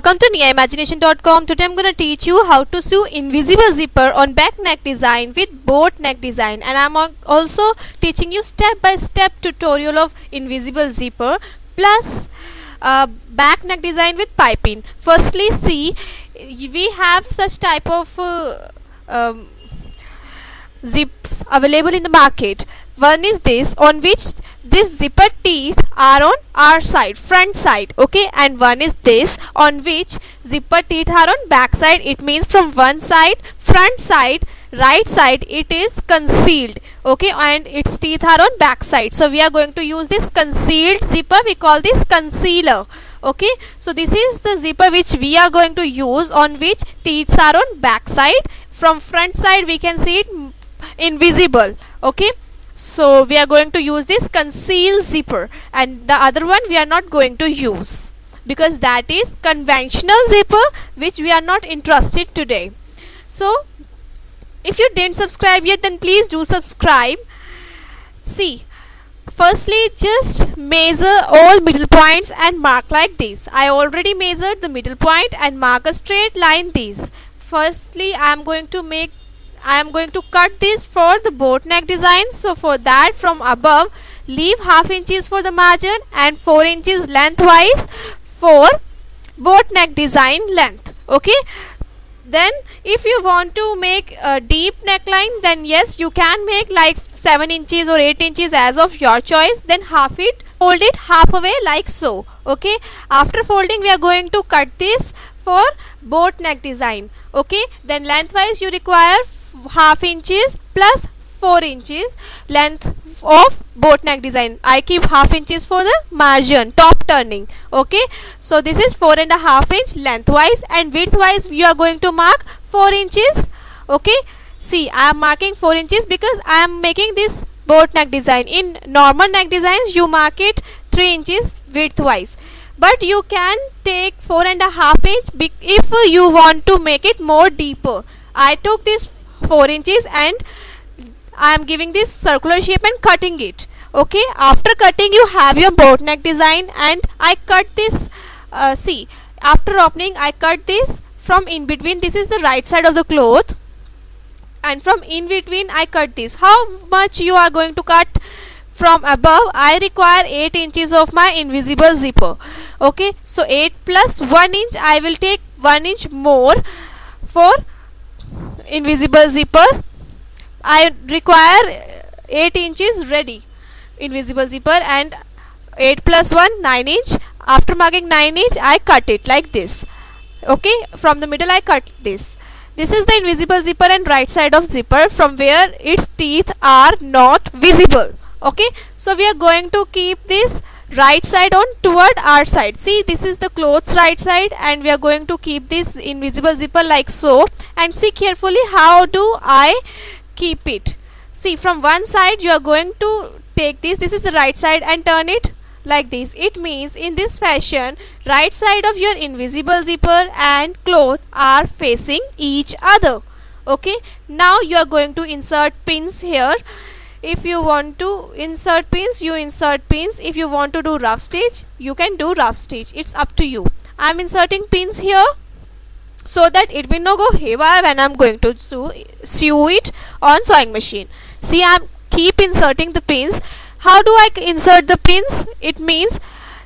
Welcome to NiyaImagination.com. Today I'm gonna teach you how to sew invisible zipper on back neck design with boat neck design, and I'm also teaching you step-by-step tutorial of invisible zipper plus back neck design with piping. Firstly, see, we have such type of zips available in the market. One is this, on which this zipper teeth are on our side, front side, okay, and one is this on which zipper teeth are on back side. It means from one side, front side, right side, it is concealed, okay, and its teeth are on back side. So we are going to use this concealed zipper. We call this concealer, okay. So this is the zipper which we are going to use, on which teeth are on back side. From front side we can see it invisible, okay. So we are going to use this conceal zipper, and the other one we are not going to use because that is conventional zipper which we are not interested today. So if you didn't subscribe yet, then please do subscribe. See, firstly just measure all middle points and mark like this. I already measured the middle point and mark a straight line this. Firstly I am going to cut this for the boat neck design. So for that, from above leave half inches for the margin and 4 inches lengthwise for boat neck design length, okay. Then if you want to make a deep neckline, then yes, you can make like 7 inches or 8 inches as of your choice. Then fold it half away like so, okay. After folding we are going to cut this for boat neck design, okay. Then lengthwise you require half inches plus 4 inches length of boat neck design. I keep half inches for the margin, top turning, okay. So this is 4.5 inch lengthwise, and widthwise you are going to mark 4 inches, okay. See, I am marking 4 inches because I am making this boat neck design. In normal neck designs you mark it 3 inches widthwise, but you can take 4.5 inch if you want to make it more deeper. I took this 4 inches and I am giving this circular shape and cutting it, okay. After cutting you have your boat neck design, and I cut this, see, after opening I cut this from in between. This is the right side of the cloth, and from in between I cut this. How much you are going to cut from above? I require 8 inches of my invisible zipper, okay. So 8 plus 1 inch, I will take 1 inch more for invisible zipper. I require 8 inches ready invisible zipper, and 8 plus 1 9 inch. After marking 9 inch I cut it like this, okay. From the middle I cut this. This is the invisible zipper and right side of zipper from where its teeth are not visible, okay. So we are going to keep this right side on toward our side. See, this is the cloth's right side, and we are going to keep this invisible zipper like so, and see carefully how do I keep it. See, from one side you are going to take this is the right side, and turn it like this. It means in this fashion right side of your invisible zipper and cloth are facing each other, okay. Now you are going to insert pins here. If you want to insert pins, you insert pins. If you want to do rough stitch, you can do rough stitch. It's up to you. I am inserting pins here so that it will not go haywire when I am going to sew it on sewing machine. See, I keep inserting the pins. How do I insert the pins? It means,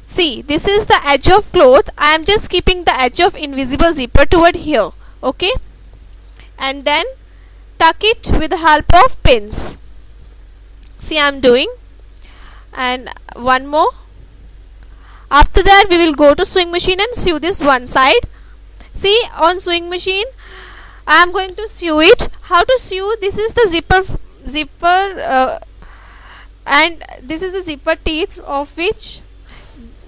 see, this is the edge of cloth. I am just keeping the edge of invisible zipper toward here, okay, and then tuck it with the help of pins. See, I am doing, and one more. After that we will go to sewing machine and sew this one side. See, on sewing machine I am going to sew it. How to sew? This is the zipper and this is the zipper teeth, of which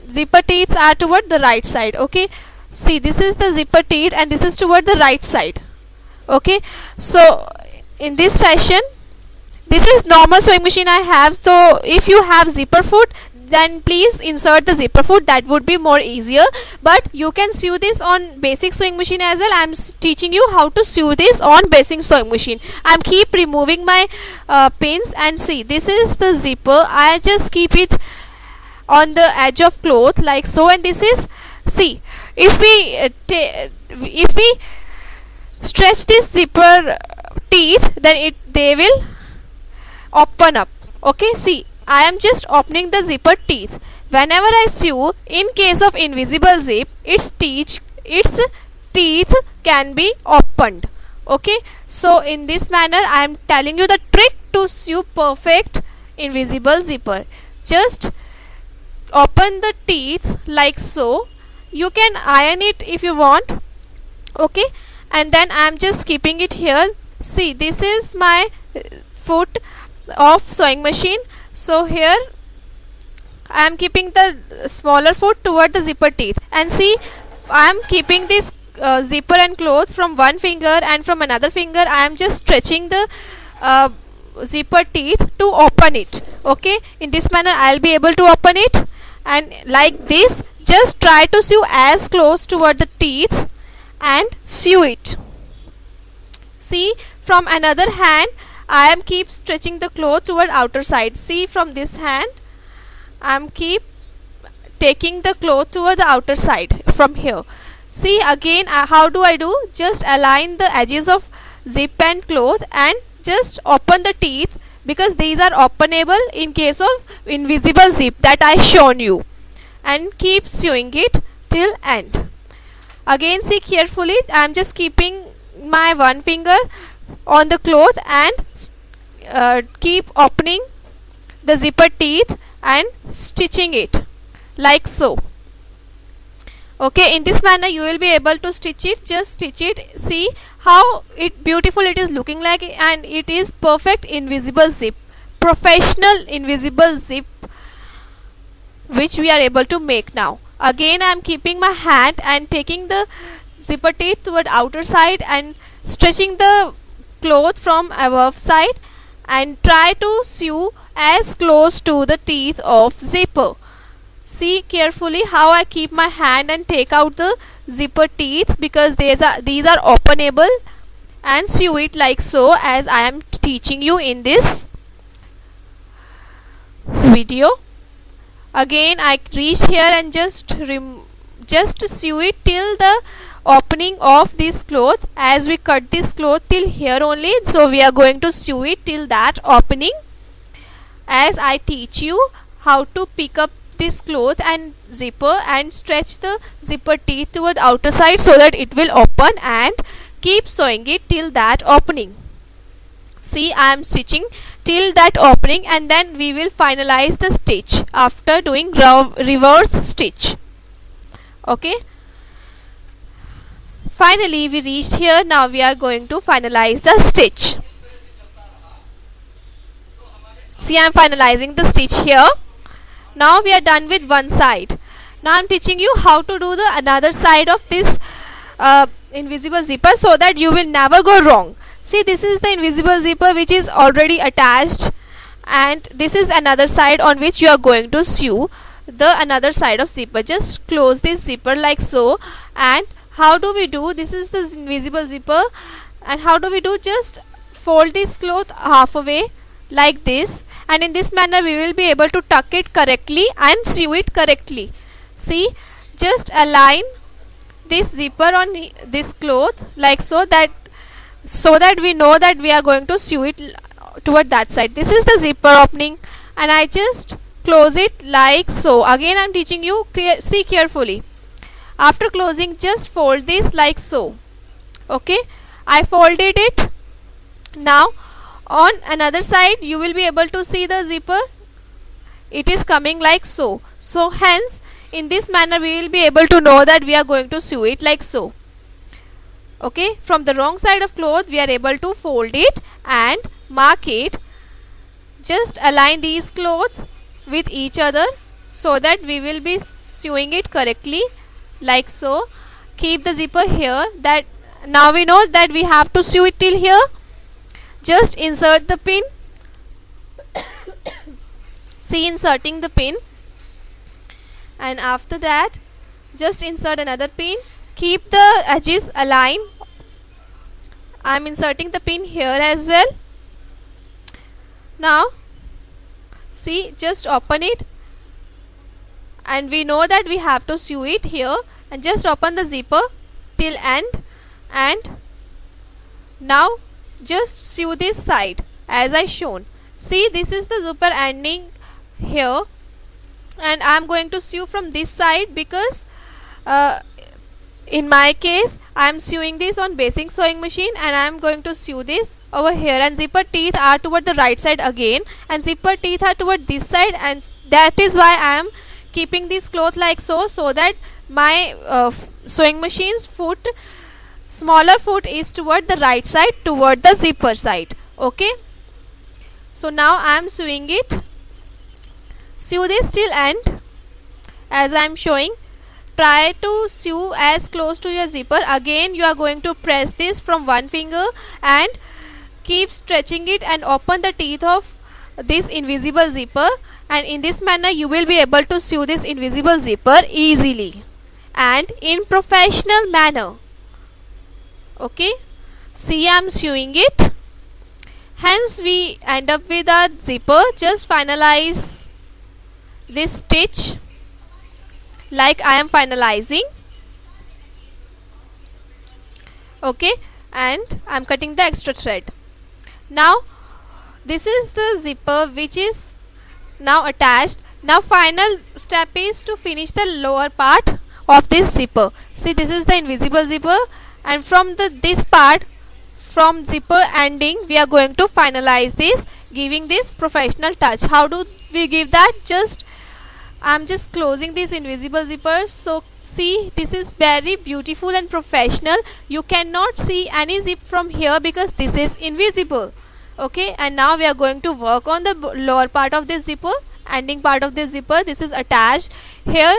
zipper teeth are toward the right side, okay. See, this is the zipper teeth and this is toward the right side, okay. So in this fashion, this is normal sewing machine I have. So if you have zipper foot, then please insert the zipper foot, that would be more easier. But you can sew this on basic sewing machine as well. I am teaching you how to sew this on basic sewing machine. I am keep removing my pins, and see, this is the zipper. I just keep it on the edge of cloth like so, and this is, see, if we stretch this zipper teeth, then they will open up. Okay, see, I am just opening the zipper teeth. Whenever I sew, in case of invisible zip, its teeth can be opened. Okay, so in this manner I am telling you the trick to sew perfect invisible zipper. Just open the teeth like so. You can iron it if you want. Okay, and then I am just keeping it here. See, this is my foot of sewing machine. So here I am keeping the smaller foot toward the zipper teeth, and see, I am keeping this zipper and cloth from one finger, and from another finger I am just stretching the zipper teeth to open it. Okay, in this manner I will be able to open it, and like this, just try to sew as close toward the teeth and sew it. See, from another hand I am keep stretching the cloth toward outer side. See, from this hand I am keep taking the cloth toward the outer side from here. See, again how do I do? Just align the edges of zip and cloth and just open the teeth, because these are openable in case of invisible zip that I shown you, and keep sewing it till end. Again, see carefully, I am just keeping my one finger on the cloth and keep opening the zipper teeth and stitching it like so. Okay, in this manner you will be able to stitch it. Just stitch it. See how beautiful it is looking like, and it is perfect invisible zip, professional invisible zip, which we are able to make now. Again, I am keeping my hand and taking the zipper teeth toward outer side and stretching the cloth from above side, and try to sew as close to the teeth of zipper. See carefully how I keep my hand and take out the zipper teeth, because these are openable, and sew it like so as I am teaching you in this video. Again, I reach here and just sew it till the opening of this cloth, as we cut this cloth till here only, so we are going to sew it till that opening, as I teach you how to pick up this cloth and zipper and stretch the zipper teeth toward outer side so that it will open, and keep sewing it till that opening. See, I am stitching till that opening, and then we will finalize the stitch after doing reverse stitch. Okay, finally we reached here. Now we are going to finalize the stitch. See, I am finalizing the stitch here. Now we are done with one side. Now I am teaching you how to do the another side of this invisible zipper, so that you will never go wrong. See, this is the invisible zipper which is already attached, and this is another side on which you are going to sew the another side of zipper. Just close this zipper like so. And how do we do? This is the invisible zipper, and how do we do? Just fold this cloth half away like this, and in this manner we will be able to tuck it correctly and sew it correctly. See, just align this zipper on this cloth like so that we know that we are going to sew it toward that side. This is the zipper opening, and I just close it like so. Again, I am teaching you, see carefully. After closing, just fold this like so. Okay, I folded it. Now on another side you will be able to see the zipper. It is coming like so. So hence, in this manner we will be able to know that we are going to sew it like so. Okay, from the wrong side of cloth we are able to fold it and mark it. Just align these cloths with each other so that we will be sewing it correctly like so. Keep the zipper here. That now we know that we have to sew it till here. Just insert the pin. See, inserting the pin, and after that just insert another pin. Keep the edges aligned. I am inserting the pin here as well. Now see, just open it, and we know that we have to sew it here, and just open the zipper till end, and now just sew this side as I shown. See, this is the zipper ending here, and I am going to sew from this side because in my case I am sewing this on basic sewing machine, and I am going to sew this over here, and zipper teeth are toward the right side again, and zipper teeth are toward this side, and that is why I am keeping this cloth like so that my sewing machine's foot, smaller foot, is toward the right side, toward the zipper side. Okay, so now I am sewing it. Sew this till end as I am showing. Try to sew as close to your zipper. Again, you are going to press this from one finger and keep stretching it and open the teeth of this invisible zipper, and in this manner you will be able to sew this invisible zipper easily and in professional manner. Okay, see, I am sewing it. Hence we end up with a zipper. Just finalize this stitch like I am finalizing. Okay, and I am cutting the extra thread. Now this is the zipper which is now attached. Now final step is to finish the lower part of this zipper. See, this is the invisible zipper, and from this part, from zipper ending, we are going to finalize this, giving this professional touch. How do we give that? I'm just closing these invisible zippers. So see, this is very beautiful and professional. You cannot see any zip from here because this is invisible. Okay, and now we are going to work on the lower part of this zipper, ending part of this zipper. This is attached. Here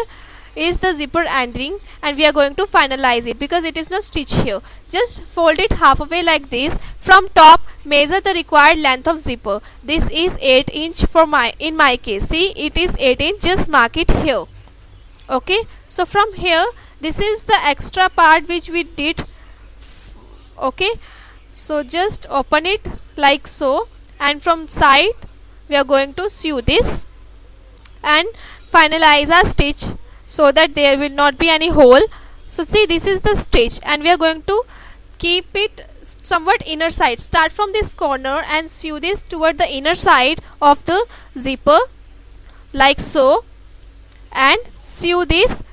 is the zipper ending, and we are going to finalize it because it is not stitched here. Just fold it halfway like this. From top, measure the required length of zipper. This is 8 inch for in my case. See, it is 8 inch. Just mark it here. Okay, so from here, this is the extra part which we did. Okay, so just open it like so, and from side we are going to sew this and finalize our stitch so that there will not be any hole. So see, this is the stitch, and we are going to keep it somewhat inner side. Start from this corner and sew this toward the inner side of the zipper like so, and sew this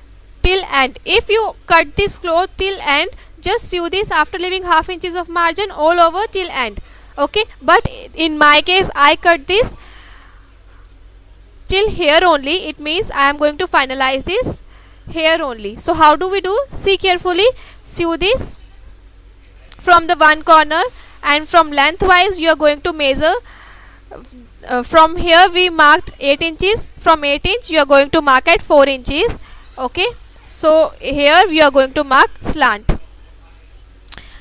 till end. If you cut this cloth till end, just sew this after leaving half inches of margin all over till end. Okay, but in my case I cut this till here only. It means I am going to finalize this here only. So how do we do? See carefully. Sew this from the one corner, and from lengthwise you are going to measure. From here we marked 8 inches. From 8 inch you are going to mark at 4 inches. Okay, so here we are going to mark slant.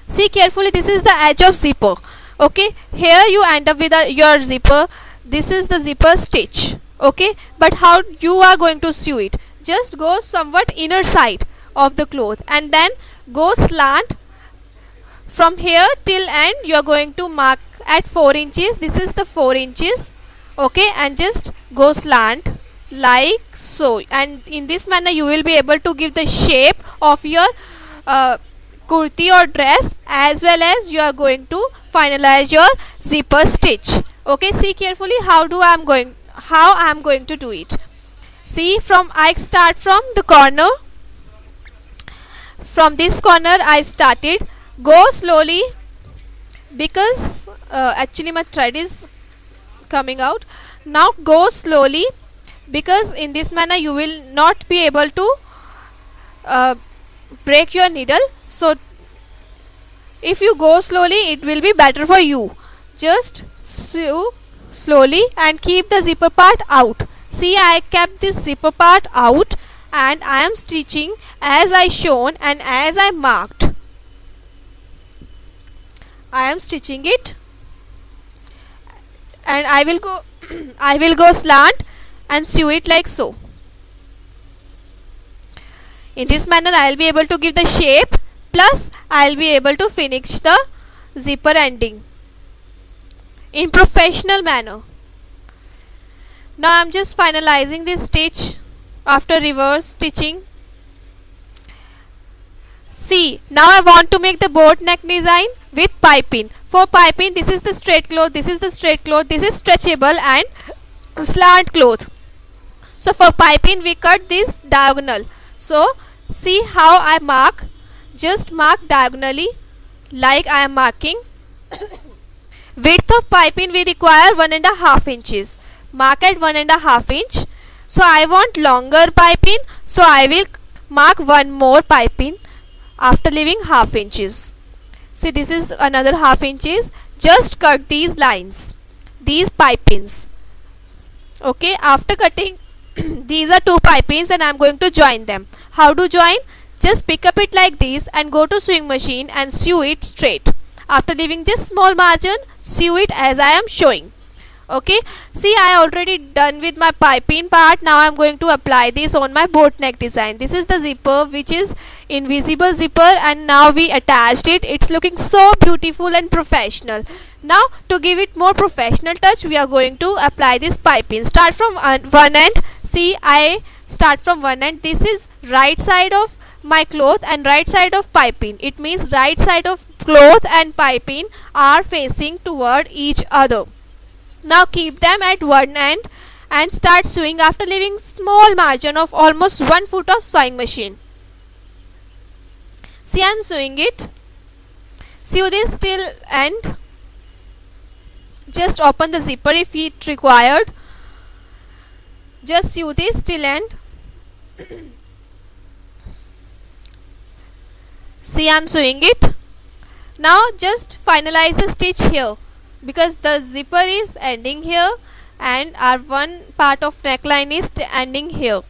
See carefully, this is the edge of zipper. Okay, here you end up with your zipper. This is the zipper stitch. Okay, but how you are going to sew it? Just go somewhat inner side of the cloth and then go slant. From here till end you are going to mark at 4 inches. This is the 4 inches. Okay, and just go slant like so, and in this manner you will be able to give the shape of your kurti or dress, as well as you are going to finalize your zipper stitch. Okay, see carefully how I am going to do it. See, I start from the corner. From this corner I started. Go slowly because actually my thread is coming out. Now go slowly because in this manner you will not be able to break your needle. So if you go slowly, it will be better for you. Just sew slowly and keep the zipper part out. See, I kept this zipper part out and I am stitching as I shown and as I marked. I am stitching it, and I will go slant and sew it like so. In this manner I will be able to give the shape, plus I will be able to finish the zipper ending in professional manner. Now I am just finalizing this stitch after reverse stitching. See, now I want to make the boat neck design with piping. For piping, this is the straight cloth, this is the straight cloth, this is stretchable and slant cloth. So for piping we cut this diagonal. So see how I mark, just mark diagonally like I am marking. Width of piping we require 1.5 inches. Mark at 1.5 inch. So I want longer piping, so I will mark one more piping after leaving half inches. See, this is another half inches. Just cut these lines, these pipings. Okay, after cutting these are two pipings and I am going to join them. How to join? Just pick up it like this and go to sewing machine and sew it straight. After leaving just small margin, sew it as I am showing. Okay, see, I already done with my piping part. Now I am going to apply this on my boat neck design. This is the zipper, which is invisible zipper, and now we attached it. It's looking so beautiful and professional. Now to give it more professional touch, we are going to apply this piping. Start from one end. See, I start from one end. This is right side of my cloth and right side of piping. It means right side of cloth and piping are facing toward each other. Now keep them at one end and start sewing after leaving small margin of almost 1 foot of sewing machine. See, I am sewing it. Sew this till end. Just open the zipper if it required. Just sew this till end. See, I am sewing it. Now just finalize the stitch here, because the zipper is ending here and our one part of neckline is ending here.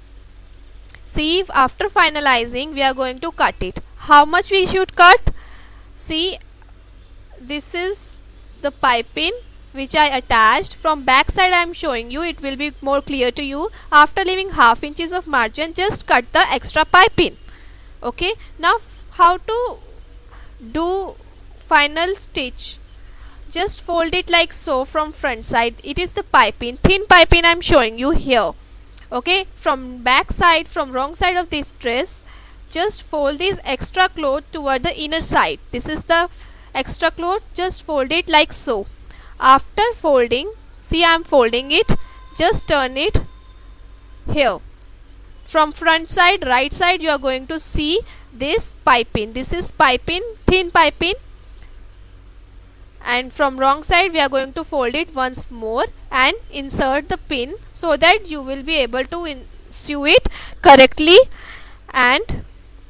See, after finalizing we are going to cut it. How much we should cut? See, this is the piping which I attached. From back side I am showing you, it will be more clear to you. After leaving half inches of margin, just cut the extra piping. Okay, now how to do final stitch? Just fold it like so from front side. It is the piping, thin piping I am showing you here. Okay, from back side, from wrong side of this dress, just fold this extra cloth toward the inner side. This is the extra cloth, just fold it like so. After folding, see, I am folding it, just turn it here. From front side, right side, you are going to see this piping. This is piping, thin piping. And from wrong side we are going to fold it once more and insert the pin, so that you will be able to sew it correctly and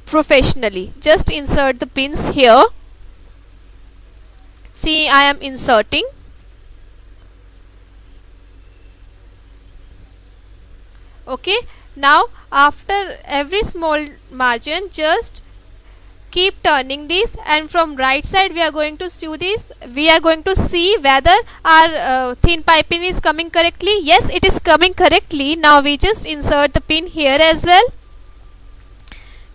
professionally. Just insert the pins here. See, I am inserting. Okay, now after every small margin, just keep turning this, and from right side we are going to sew this. We are going to see whether our thin piping is coming correctly. Yes, it is coming correctly. Now we just insert the pin here as well.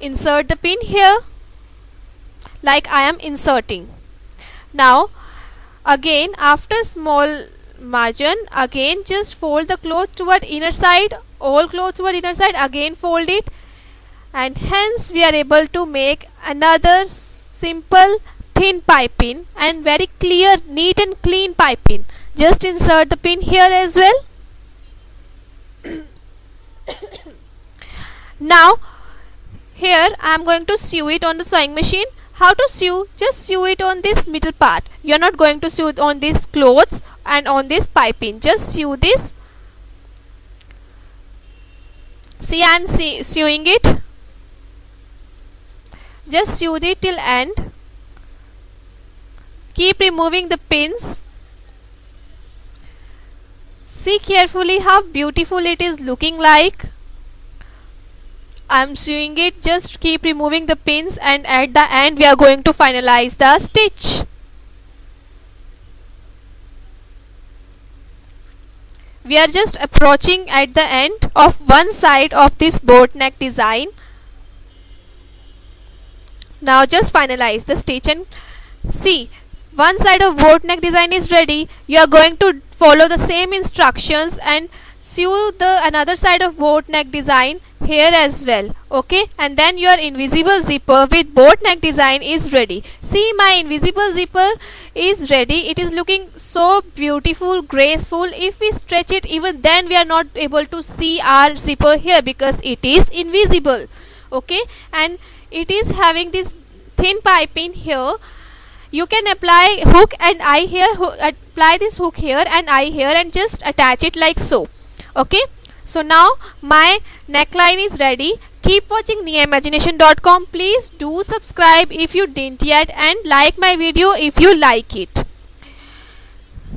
Insert the pin here like I am inserting. Now again, after small margin, again just fold the cloth toward inner side, all cloth toward inner side, again fold it, and hence we are able to make another simple thin piping and very clear, neat and clean piping. Just insert the pin here as well. Now here I am going to sew it on the sewing machine. How to sew? Just sew it on this middle part. You are not going to sew it on these clothes and on this piping. Just sew this. See, I am sewing it. Just sew it till end. Keep removing the pins. See carefully how beautiful it is looking like. I am sewing it. Just keep removing the pins, and at the end we are going to finalize the stitch. We are just approaching at the end of one side of this boat neck design. Now just finalize the stitch and see, one side of boat neck design is ready. You are going to follow the same instructions and sew the another side of boat neck design here as well. Okay, and then your invisible zipper with boat neck design is ready. See, my invisible zipper is ready. It is looking so beautiful, graceful. If we stretch it, even then we are not able to see our zipper here because it is invisible. Okay, and it is having this thin piping here. You can apply hook and eye here, apply this hook here and eye here, and just attach it like so. Okay, so now my neckline is ready. Keep watching niaimagination.com. Please do subscribe if you didn't yet, and like my video if you like it.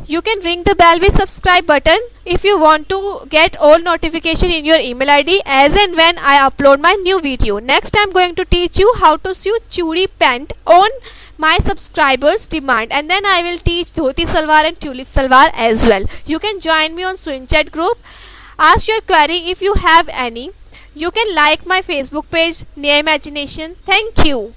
You can ring the bell with subscribe button if you want to get all notification in your email ID as and when I upload my new video. Next I am going to teach you how to sew churi pant on my subscribers demand, and then I will teach dhoti salwar and tulip salwar as well. You can join me on sewing chat group. Ask your query if you have any. You can like my Facebook page Nia Imagination. Thank you.